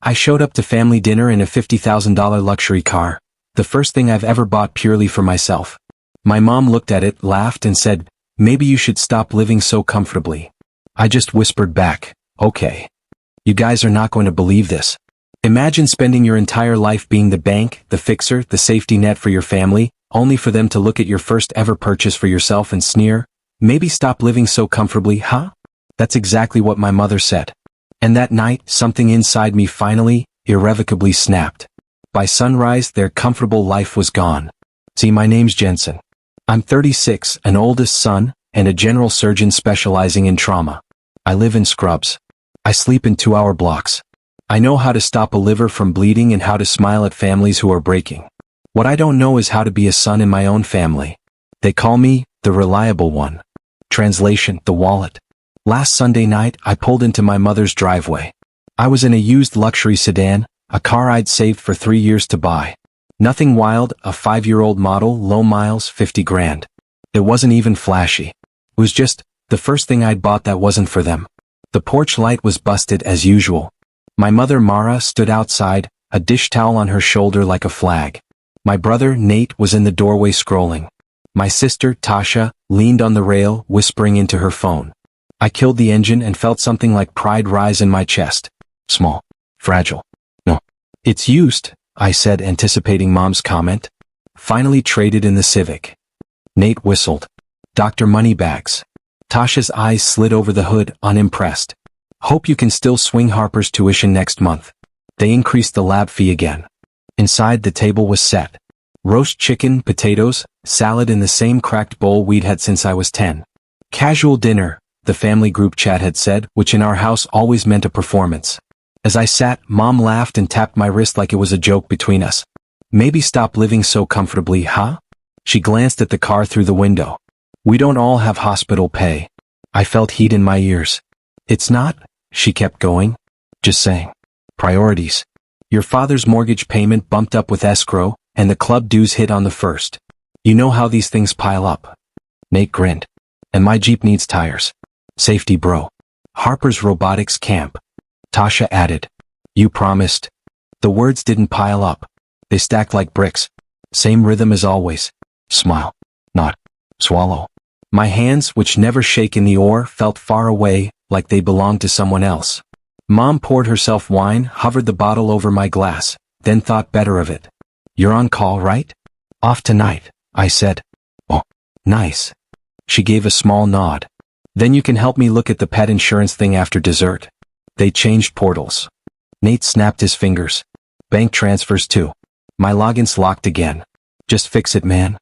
I showed up to family dinner in a $50,000 luxury car, the first thing I've ever bought purely for myself. My mom looked at it, laughed and said, "Maybe you should stop living so comfortably." I just whispered back, "Okay. You guys are not going to believe this. Imagine spending your entire life being the bank, the fixer, the safety net for your family, only for them to look at your first ever purchase for yourself and sneer, 'Maybe stop living so comfortably, huh?'" That's exactly what my mother said. And that night, something inside me finally, irrevocably snapped. By sunrise, their comfortable life was gone. See, my name's Jensen. I'm 36, an oldest son, and a general surgeon specializing in trauma. I live in Scrubs. I sleep in 2-hour blocks. I know how to stop a liver from bleeding and how to smile at families who are breaking. What I don't know is how to be a son in my own family. They call me the reliable one. Translation, the wallet. Last Sunday night, I pulled into my mother's driveway. I was in a used luxury sedan, a car I'd saved for 3 years to buy. Nothing wild, a 5-year-old model, low miles, 50 grand. It wasn't even flashy. It was just the first thing I'd bought that wasn't for them. The porch light was busted as usual. My mother Mara stood outside, a dish towel on her shoulder like a flag. My brother Nate was in the doorway scrolling. My sister Tasha leaned on the rail, whispering into her phone. I killed the engine and felt something like pride rise in my chest. Small. Fragile. No. It's used, I said, anticipating Mom's comment. Finally traded in the Civic. Nate whistled. Dr. Moneybags. Tasha's eyes slid over the hood, unimpressed. Hope you can still swing Harper's tuition next month. They increased the lab fee again. Inside, the table was set. Roast chicken, potatoes, salad in the same cracked bowl we'd had since I was 10. Casual dinner, the family group chat had said, which in our house always meant a performance. As I sat, Mom laughed and tapped my wrist like it was a joke between us. "Maybe stop living so comfortably, huh?" She glanced at the car through the window. "We don't all have hospital pay." I felt heat in my ears. "It's not," she kept going. "Just saying. Priorities. Your father's mortgage payment bumped up with escrow, and the club dues hit on the 1st. You know how these things pile up." Nate grinned. "And my Jeep needs tires. Safety bro. Harper's robotics camp." Tasha added. "You promised." The words didn't pile up. They stacked like bricks. Same rhythm as always. Smile. Nod. Swallow. My hands, which never shake in the oar, felt far away, like they belonged to someone else. Mom poured herself wine, hovered the bottle over my glass, then thought better of it. "You're on call, right?" "Off tonight," I said. "Oh, nice." She gave a small nod. "Then you can help me look at the pet insurance thing after dessert." They changed portals. Nate snapped his fingers. "Bank transfers too." My logins locked again. "Just fix it, man."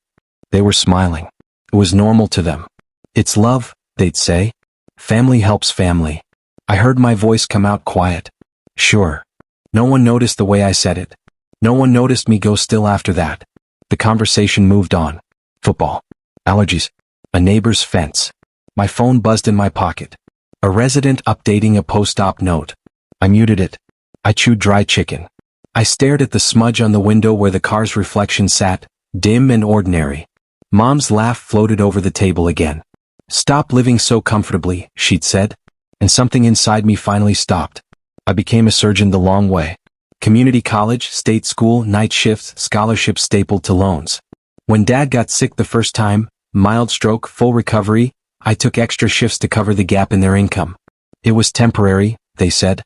They were smiling. It was normal to them. "It's love," they'd say. "Family helps family." I heard my voice come out quiet. "Sure." No one noticed the way I said it. No one noticed me go still after that. The conversation moved on. Football. Allergies. A neighbor's fence. My phone buzzed in my pocket. A resident updating a post-op note. I muted it. I chewed dry chicken. I stared at the smudge on the window where the car's reflection sat, dim and ordinary. Mom's laugh floated over the table again. "Stop living so comfortably," she'd said. And something inside me finally stopped. I became a surgeon the long way. Community college, state school, night shifts, scholarships stapled to loans. When Dad got sick the first time, mild stroke, full recovery, I took extra shifts to cover the gap in their income. It was temporary, they said.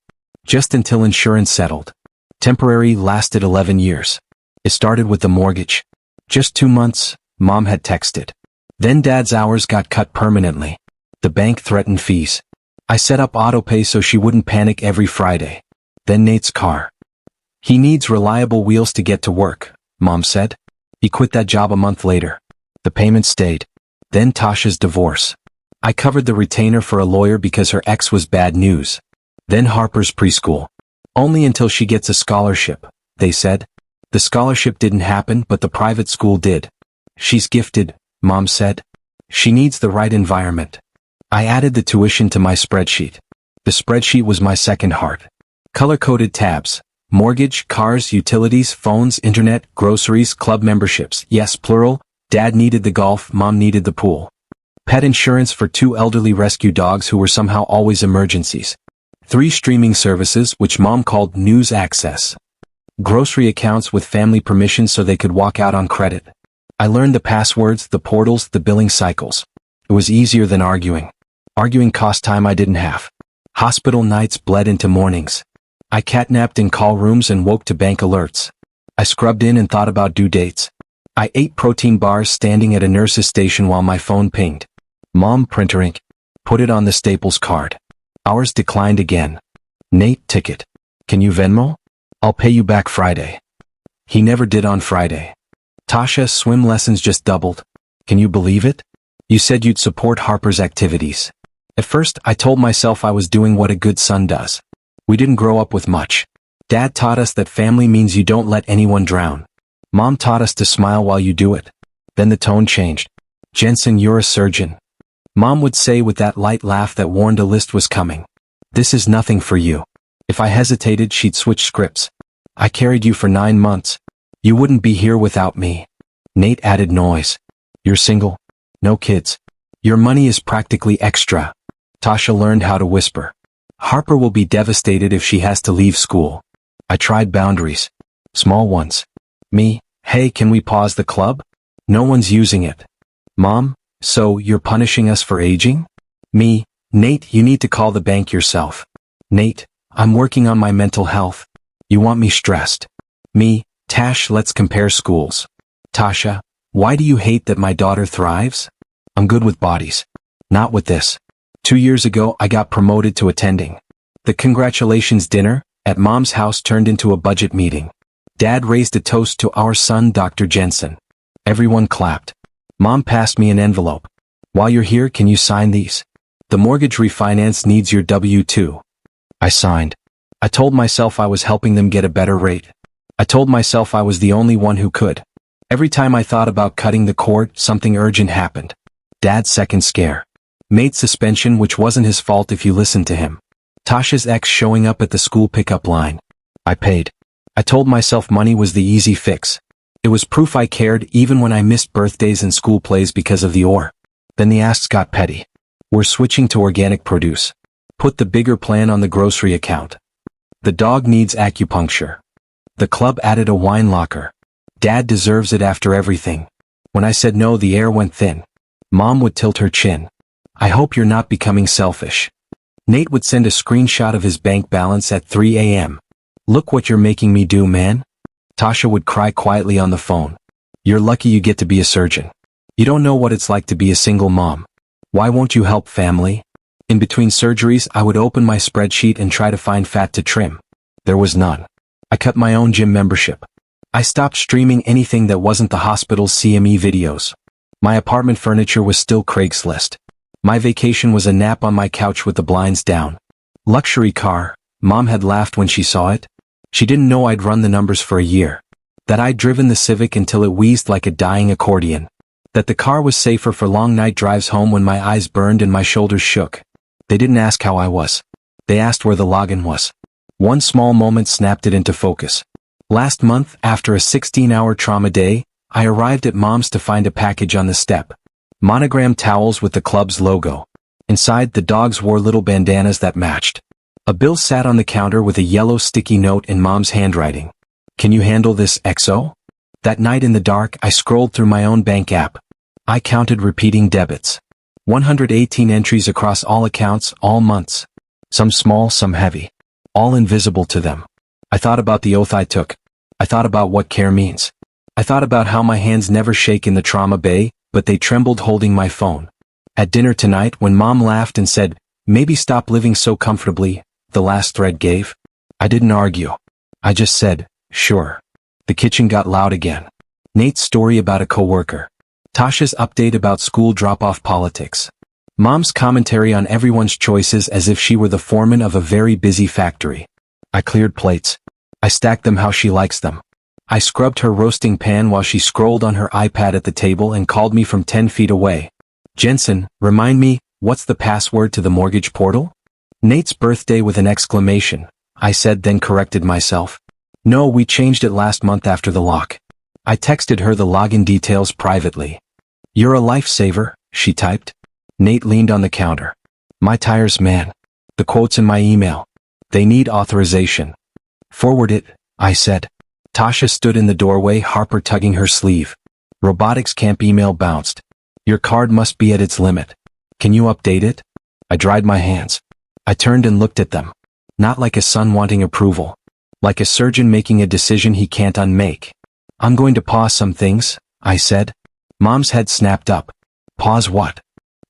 Just until insurance settled. Temporary lasted 11 years. It started with the mortgage. Just 2 months, Mom had texted. Then Dad's hours got cut permanently. The bank threatened fees. I set up autopay so she wouldn't panic every Friday. Then Nate's car. "He needs reliable wheels to get to work," Mom said. He quit that job a month later. The payment stayed. Then Tasha's divorce. I covered the retainer for a lawyer because her ex was bad news. Then Harper's preschool. "Only until she gets a scholarship," they said. The scholarship didn't happen, but the private school did. "She's gifted," Mom said. "She needs the right environment." I added the tuition to my spreadsheet. The spreadsheet was my second heart. Color-coded tabs. Mortgage, cars, utilities, phones, internet, groceries, club memberships. Yes, plural. Dad needed the golf, Mom needed the pool. Pet insurance for 2 elderly rescue dogs who were somehow always emergencies. 3 streaming services which mom called news access. Grocery accounts with family permission so they could walk out on credit. I learned the passwords, the portals, the billing cycles. It was easier than arguing. Arguing cost time I didn't have. Hospital nights bled into mornings. I catnapped in call rooms and woke to bank alerts. I scrubbed in and thought about due dates. I ate protein bars standing at a nurse's station while my phone pinged. Mom, printer ink. Put it on the Staples card. Hours declined again. Nate, ticket. Can you Venmo? I'll pay you back Friday. He never did on Friday. Tasha, swim lessons just doubled. Can you believe it? You said you'd support Harper's activities. At first, I told myself I was doing what a good son does. We didn't grow up with much. Dad taught us that family means you don't let anyone drown. Mom taught us to smile while you do it. Then the tone changed. Jensen, you're a surgeon. Mom would say with that light laugh that warned a list was coming. This is nothing for you. If I hesitated, she'd switch scripts. I carried you for 9 months. You wouldn't be here without me. Nate added noise. You're single? No kids. Your money is practically extra. Tasha learned how to whisper. Harper will be devastated if she has to leave school. I tried boundaries. Small ones. Me, hey, can we pause the club? No one's using it. Mom, so you're punishing us for aging? Me, Nate, you need to call the bank yourself. Nate, I'm working on my mental health. You want me stressed. Me, Tash, let's compare schools. Tasha, why do you hate that my daughter thrives? I'm good with bodies. Not with this. 2 years ago, I got promoted to attending. The congratulations dinner at Mom's house turned into a budget meeting. Dad raised a toast to our son, Dr. Jensen. Everyone clapped. Mom passed me an envelope. While you're here, can you sign these? The mortgage refinance needs your W-2. I signed. I told myself I was helping them get a better rate. I told myself I was the only one who could. Every time I thought about cutting the cord, something urgent happened. Dad's second scare. Mate's suspension, which wasn't his fault if you listened to him. Tasha's ex showing up at the school pickup line. I paid. I told myself money was the easy fix. It was proof I cared even when I missed birthdays and school plays because of the or. Then the asks got petty. We're switching to organic produce. Put the bigger plan on the grocery account. The dog needs acupuncture. The club added a wine locker. Dad deserves it after everything. When I said no, the air went thin. Mom would tilt her chin. I hope you're not becoming selfish. Nate would send a screenshot of his bank balance at 3 a.m. Look what you're making me do, man. Tasha would cry quietly on the phone. You're lucky you get to be a surgeon. You don't know what it's like to be a single mom. Why won't you help family? In between surgeries, I would open my spreadsheet and try to find fat to trim. There was none. I cut my own gym membership. I stopped streaming anything that wasn't the hospital's CME videos. My apartment furniture was still Craigslist. My vacation was a nap on my couch with the blinds down. Luxury car. Mom had laughed when she saw it. She didn't know I'd run the numbers for a year. That I'd driven the Civic until it wheezed like a dying accordion. That the car was safer for long night drives home when my eyes burned and my shoulders shook. They didn't ask how I was. They asked where the login was. One small moment snapped it into focus. Last month, after a 16-hour trauma day, I arrived at Mom's to find a package on the step. Monogrammed towels with the club's logo. Inside, the dogs wore little bandanas that matched. A bill sat on the counter with a yellow sticky note in Mom's handwriting. Can you handle this, XO? That night in the dark, I scrolled through my own bank app. I counted repeating debits. 118 entries across all accounts, all months. Some small, some heavy. All invisible to them. I thought about the oath I took. I thought about what care means. I thought about how my hands never shake in the trauma bay, but they trembled holding my phone. At dinner tonight, when Mom laughed and said, maybe stop living so comfortably, the last thread gave. I didn't argue. I just said, sure. The kitchen got loud again. Nate's story about a coworker. Tasha's update about school drop-off politics. Mom's commentary on everyone's choices as if she were the foreman of a very busy factory. I cleared plates. I stacked them how she likes them. I scrubbed her roasting pan while she scrolled on her iPad at the table and called me from 10 feet away. Jensen, remind me, what's the password to the mortgage portal? Nate's birthday with an exclamation. I said, then corrected myself. No, we changed it last month after the lock. I texted her the login details privately. You're a lifesaver, she typed. Nate leaned on the counter. My tires, man. The quotes in my email. They need authorization. Forward it, I said. Tasha stood in the doorway, Harper tugging her sleeve. Robotics camp email bounced. Your card must be at its limit. Can you update it? I dried my hands. I turned and looked at them. Not like a son wanting approval. Like a surgeon making a decision he can't unmake. I'm going to pause some things, I said. Mom's head snapped up. Pause what?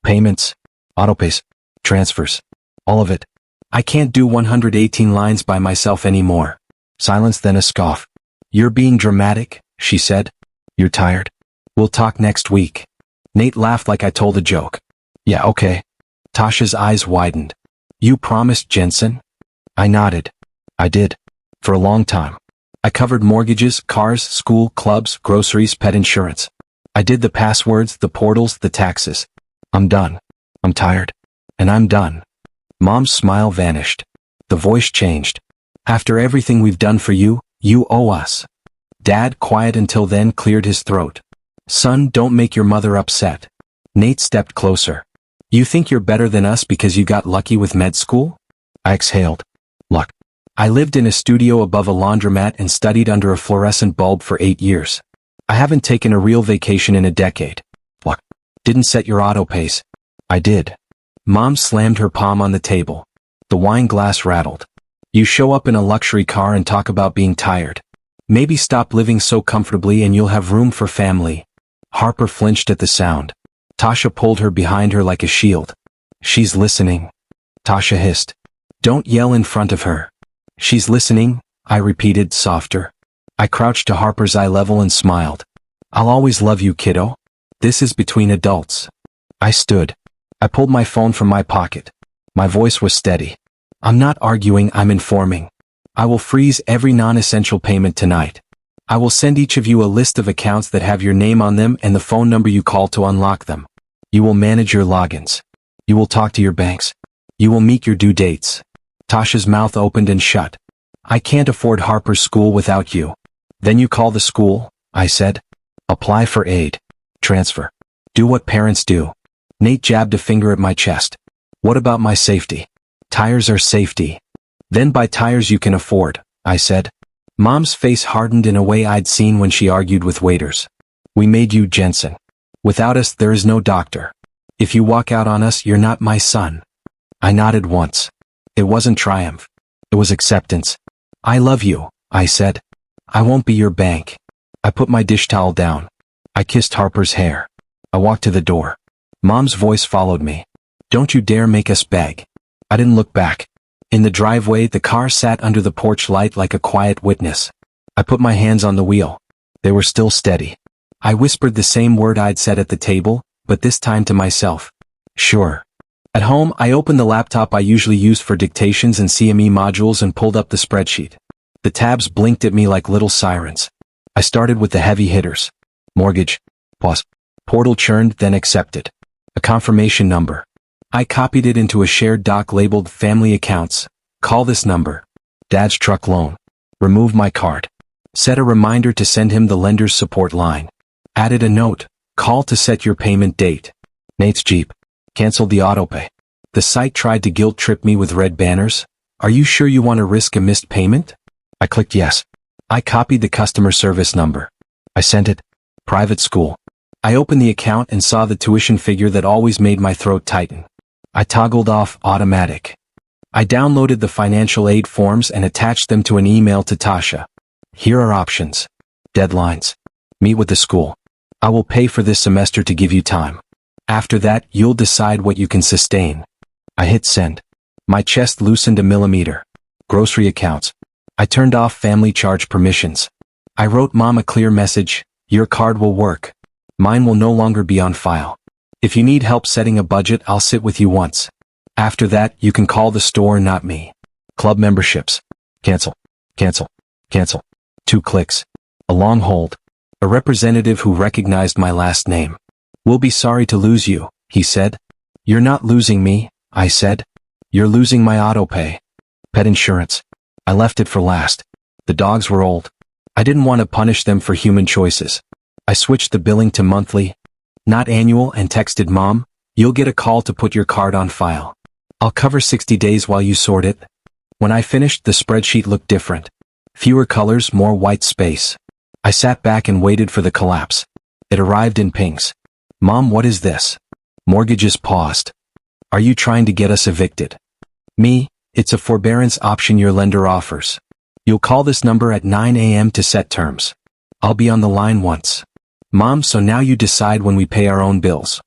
Payments, autopays, transfers, all of it. I can't do 118 lines by myself anymore. Silence, then a scoff. You're being dramatic, she said. You're tired? We'll talk next week. Nate laughed like I told a joke. Yeah, okay. Tasha's eyes widened. You promised Jensen? I nodded. I did. For a long time. I covered mortgages, cars, school, clubs, groceries, pet insurance. I did the passwords, the portals, the taxes. I'm done. I'm tired. And I'm done. Mom's smile vanished. The voice changed. After everything we've done for you, you owe us. Dad, quiet until then, cleared his throat. Son, don't make your mother upset. Nate stepped closer. You think you're better than us because you got lucky with med school? I exhaled. Luck. I lived in a studio above a laundromat and studied under a fluorescent bulb for 8 years. I haven't taken a real vacation in a decade. Luck. Didn't set your auto pace. I did. Mom slammed her palm on the table. The wine glass rattled. You show up in a luxury car and talk about being tired. Maybe stop living so comfortably and you'll have room for family. Harper flinched at the sound. Tasha pulled her behind her like a shield. She's listening. Tasha hissed. Don't yell in front of her. She's listening, I repeated, softer. I crouched to Harper's eye level and smiled. I'll always love you, kiddo. This is between adults. I stood. I pulled my phone from my pocket. My voice was steady. I'm not arguing, I'm informing. I will freeze every non-essential payment tonight. I will send each of you a list of accounts that have your name on them and the phone number you call to unlock them. You will manage your logins. You will talk to your banks. You will meet your due dates. Tasha's mouth opened and shut. I can't afford Harper's school without you. Then you call the school, I said. Apply for aid. Transfer. Do what parents do. Nate jabbed a finger at my chest. What about my safety? Tires are safety. Then buy tires you can afford, I said. Mom's face hardened in a way I'd seen when she argued with waiters. We made you Jensen. Without us there is no doctor. If you walk out on us, you're not my son. I nodded once. It wasn't triumph. It was acceptance. I love you, I said. I won't be your bank. I put my dish towel down. I kissed Harper's hair. I walked to the door. Mom's voice followed me. Don't you dare make us beg. I didn't look back. In the driveway, the car sat under the porch light like a quiet witness. I put my hands on the wheel. They were still steady. I whispered the same word I'd said at the table, but this time to myself. Sure. At home, I opened the laptop I usually used for dictations and CME modules and pulled up the spreadsheet. The tabs blinked at me like little sirens. I started with the heavy hitters. Mortgage. Pause. Portal churned, then accepted. A confirmation number. I copied it into a shared doc labeled Family Accounts. Call this number. Dad's truck loan. Remove my card. Set a reminder to send him the lender's support line. Added a note. Call to set your payment date. Nate's Jeep. Canceled the autopay. The site tried to guilt trip me with red banners. Are you sure you want to risk a missed payment? I clicked yes. I copied the customer service number. I sent it. Private school. I opened the account and saw the tuition figure that always made my throat tighten. I toggled off automatic. I downloaded the financial aid forms and attached them to an email to Tasha. Here are options. Deadlines. Meet with the school. I will pay for this semester to give you time. After that, you'll decide what you can sustain. I hit send. My chest loosened a millimeter. Grocery accounts. I turned off family charge permissions. I wrote Mom a clear message. Your card will work. Mine will no longer be on file. If you need help setting a budget, I'll sit with you once. After that, you can call the store, not me. Club memberships. Cancel. Cancel. Cancel. 2 clicks. A long hold. A representative who recognized my last name. We'll be sorry to lose you, he said. You're not losing me, I said. You're losing my autopay. Pet insurance. I left it for last. The dogs were old. I didn't want to punish them for human choices. I switched the billing to monthly, not annual, and texted Mom, you'll get a call to put your card on file. I'll cover 60 days while you sort it. When I finished, the spreadsheet looked different. Fewer colors, more white space. I sat back and waited for the collapse. It arrived in pinks. Mom, what is this? Mortgages paused. Are you trying to get us evicted? Me, it's a forbearance option your lender offers. You'll call this number at 9 a.m. to set terms. I'll be on the line once. Mom, so now you decide when we pay our own bills.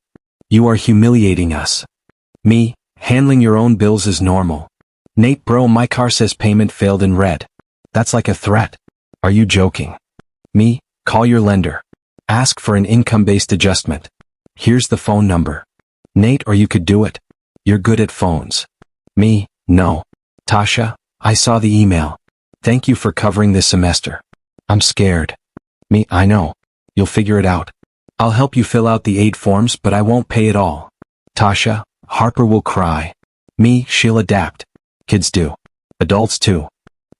You are humiliating us. Me, handling your own bills is normal. Nate, bro, my car says payment failed in red. That's like a threat. Are you joking? Me, call your lender. Ask for an income-based adjustment. Here's the phone number. Nate, or you could do it. You're good at phones. Me, no. Tasha, I saw the email. Thank you for covering this semester. I'm scared. Me, I know. You'll figure it out. I'll help you fill out the 8 forms, but I won't pay it all. Tasha, Harper will cry. Me, she'll adapt. Kids do. Adults too.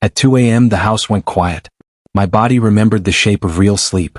At 2 a.m. the house went quiet. My body remembered the shape of real sleep.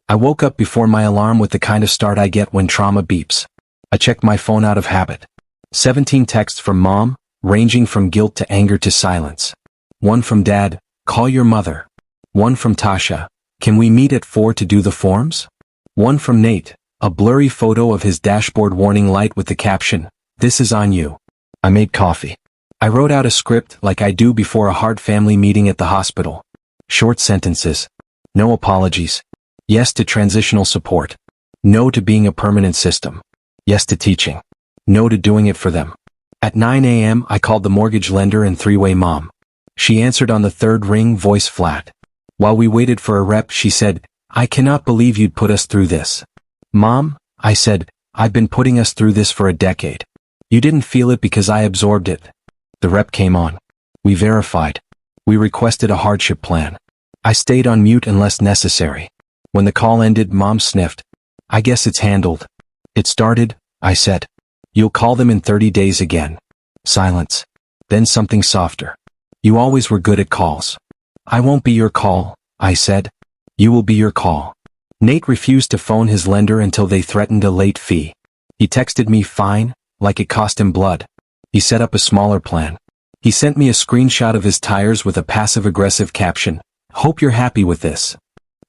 I woke up before my alarm with the kind of start I get when trauma beeps. I checked my phone out of habit. 17 texts from Mom, ranging from guilt to anger to silence. 1 from Dad, call your mother. 1 from Tasha, can we meet at 4 to do the forms? 1 from Nate, a blurry photo of his dashboard warning light with the caption, this is on you. I made coffee. I wrote out a script like I do before a hard family meeting at the hospital. Short sentences. No apologies. Yes to transitional support. No to being a permanent system. Yes to teaching. No to doing it for them. At 9 a.m. I called the mortgage lender and 3-way mom. She answered on the 3rd ring, voice flat. While we waited for a rep, she said, I cannot believe you'd put us through this. Mom, I said, I've been putting us through this for a decade. You didn't feel it because I absorbed it. The rep came on. We verified. We requested a hardship plan. I stayed on mute unless necessary. When the call ended, Mom sniffed. I guess it's handled. It started, I said. You'll call them in 30 days again. Silence. Then something softer. You always were good at calls. I won't be your call, I said. You will be your call. Nate refused to phone his lender until they threatened a late fee. He texted me fine, like it cost him blood. He set up a smaller plan. He sent me a screenshot of his tires with a passive-aggressive caption, hope you're happy with this.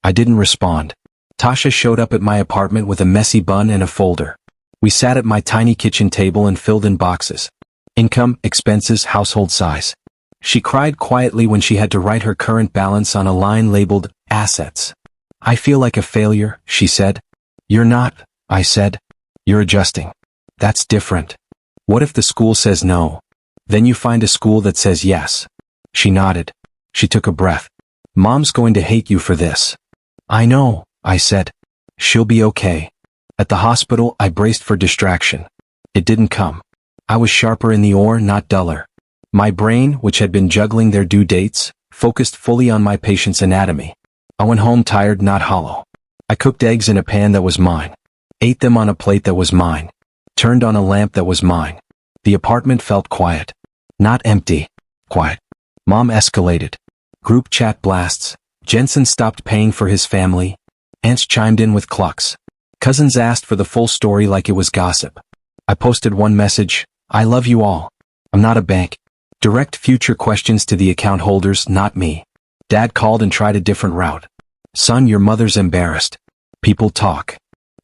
I didn't respond. Tasha showed up at my apartment with a messy bun and a folder. We sat at my tiny kitchen table and filled in boxes. Income, expenses, household size. She cried quietly when she had to write her current balance on a line labeled, assets. I feel like a failure, she said. You're not, I said. You're adjusting. That's different. What if the school says no? Then you find a school that says yes. She nodded. She took a breath. Mom's going to hate you for this. I know, I said. She'll be okay. At the hospital, I braced for distraction. It didn't come. I was sharper in the oar, not duller. My brain, which had been juggling their due dates, focused fully on my patient's anatomy. I went home tired, not hollow. I cooked eggs in a pan that was mine. Ate them on a plate that was mine. Turned on a lamp that was mine. The apartment felt quiet. Not empty. Quiet. Mom escalated. Group chat blasts. Jensen stopped paying for his family. Aunts chimed in with clucks. Cousins asked for the full story like it was gossip. I posted one message, I love you all. I'm not a bank. Direct future questions to the account holders, not me. Dad called and tried a different route. Son, your mother's embarrassed. People talk.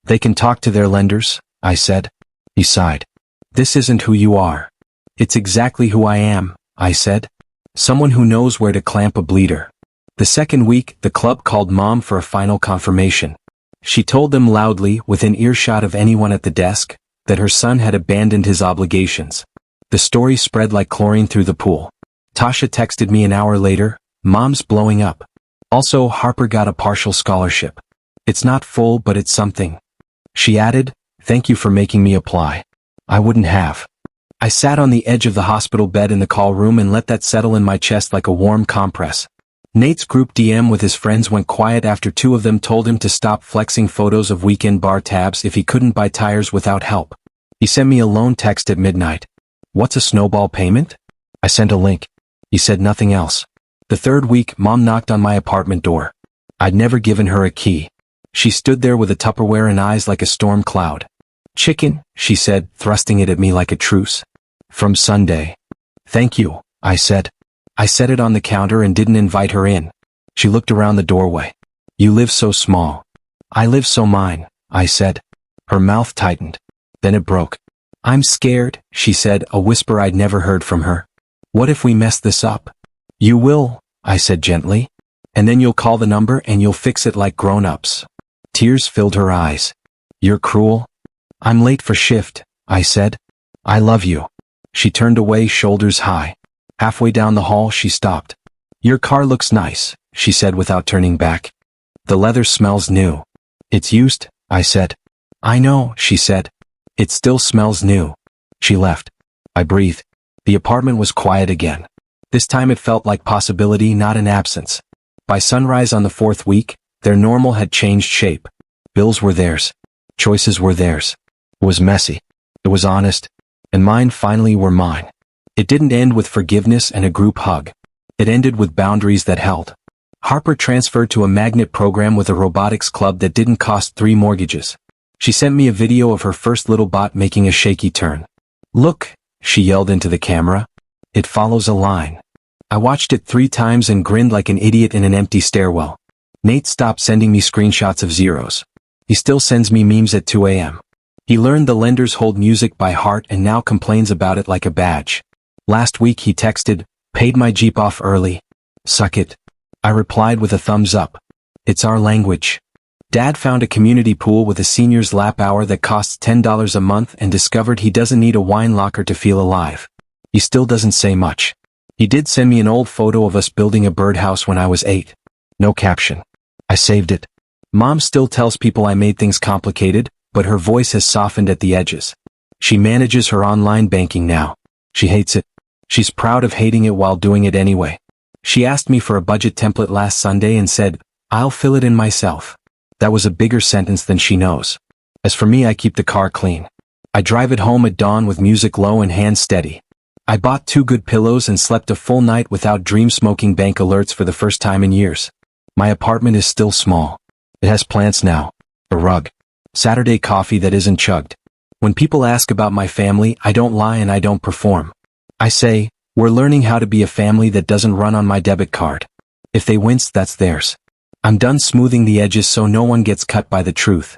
They can talk to their lenders, I said. He sighed. This isn't who you are. It's exactly who I am, I said. Someone who knows where to clamp a bleeder. The second week, the club called Mom for a final confirmation. She told them loudly, within earshot of anyone at the desk, that her son had abandoned his obligations. The story spread like chlorine through the pool. Tasha texted me an hour later, Mom's blowing up. Also, Harper got a partial scholarship. It's not full, but it's something. She added, thank you for making me apply. I wouldn't have. I sat on the edge of the hospital bed in the call room and let that settle in my chest like a warm compress. Nate's group DM with his friends went quiet after 2 of them told him to stop flexing photos of weekend bar tabs if he couldn't buy tires without help. He sent me a lone text at midnight. What's a snowball payment? I sent a link. He said nothing else. The third week, Mom knocked on my apartment door. I'd never given her a key. She stood there with a Tupperware and eyes like a storm cloud. Chicken, she said, thrusting it at me like a truce. From Sunday. Thank you, I said. I set it on the counter and didn't invite her in. She looked around the doorway. You live so small. I live so mine, I said. Her mouth tightened. Then it broke. I'm scared, she said, a whisper I'd never heard from her. What if we mess this up? You will, I said gently. And then you'll call the number and you'll fix it like grown-ups. Tears filled her eyes. You're cruel. I'm late for shift, I said. I love you. She turned away, shoulders high. Halfway down the hall, she stopped. Your car looks nice, she said without turning back. The leather smells new. It's used, I said. I know, she said. It still smells new. She left. I breathed. The apartment was quiet again. This time it felt like possibility, not an absence. By sunrise on the fourth week, their normal had changed shape. Bills were theirs. Choices were theirs. It was messy. It was honest. And mine finally were mine. It didn't end with forgiveness and a group hug. It ended with boundaries that held. Harper transferred to a magnet program with a robotics club that didn't cost 3 mortgages. She sent me a video of her first little bot making a shaky turn. Look, she yelled into the camera. It follows a line. I watched it 3 times and grinned like an idiot in an empty stairwell. Nate stopped sending me screenshots of zeros. He still sends me memes at 2 a.m. He learned the lenders hold music by heart and now complains about it like a badge. Last week he texted, paid my Jeep off early. Suck it. I replied with a thumbs up. It's our language. Dad found a community pool with a senior's lap hour that costs $10 a month and discovered he doesn't need a wine locker to feel alive. He still doesn't say much. He did send me an old photo of us building a birdhouse when I was 8. No caption. I saved it. Mom still tells people I made things complicated, but her voice has softened at the edges. She manages her online banking now. She hates it. She's proud of hating it while doing it anyway. She asked me for a budget template last Sunday and said, I'll fill it in myself. That was a bigger sentence than she knows. As for me, I keep the car clean. I drive it home at dawn with music low and hands steady. I bought 2 good pillows and slept a full night without dream smoking bank alerts for the first time in years. My apartment is still small. It has plants now. A rug. Saturday coffee that isn't chugged. When people ask about my family, I don't lie and I don't perform. I say, we're learning how to be a family that doesn't run on my debit card. If they wince, that's theirs. I'm done smoothing the edges so no one gets cut by the truth.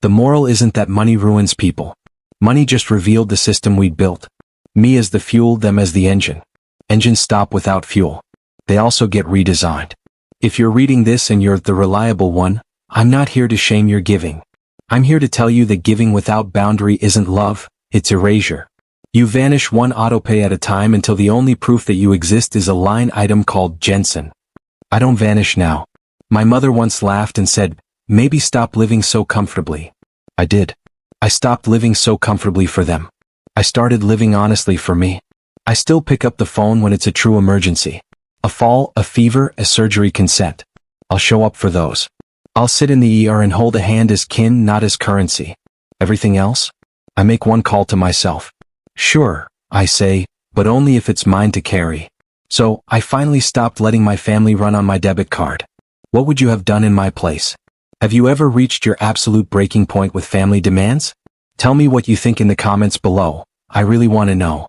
The moral isn't that money ruins people. Money just revealed the system we'd built. Me as the fuel, them as the engine. Engines stop without fuel. They also get redesigned. If you're reading this and you're the reliable one, I'm not here to shame your giving. I'm here to tell you that giving without boundary isn't love, it's erasure. You vanish one autopay at a time until the only proof that you exist is a line item called Jensen. I don't vanish now. My mother once laughed and said, maybe stop living so comfortably. I did. I stopped living so comfortably for them. I started living honestly for me. I still pick up the phone when it's a true emergency. A fall, a fever, a surgery consent. I'll show up for those. I'll sit in the ER and hold a hand as kin, not as currency. Everything else? I make one call to myself. Sure, I say, but only if it's mine to carry. So, I finally stopped letting my family run on my debit card. What would you have done in my place? Have you ever reached your absolute breaking point with family demands? Tell me what you think in the comments below. I really want to know.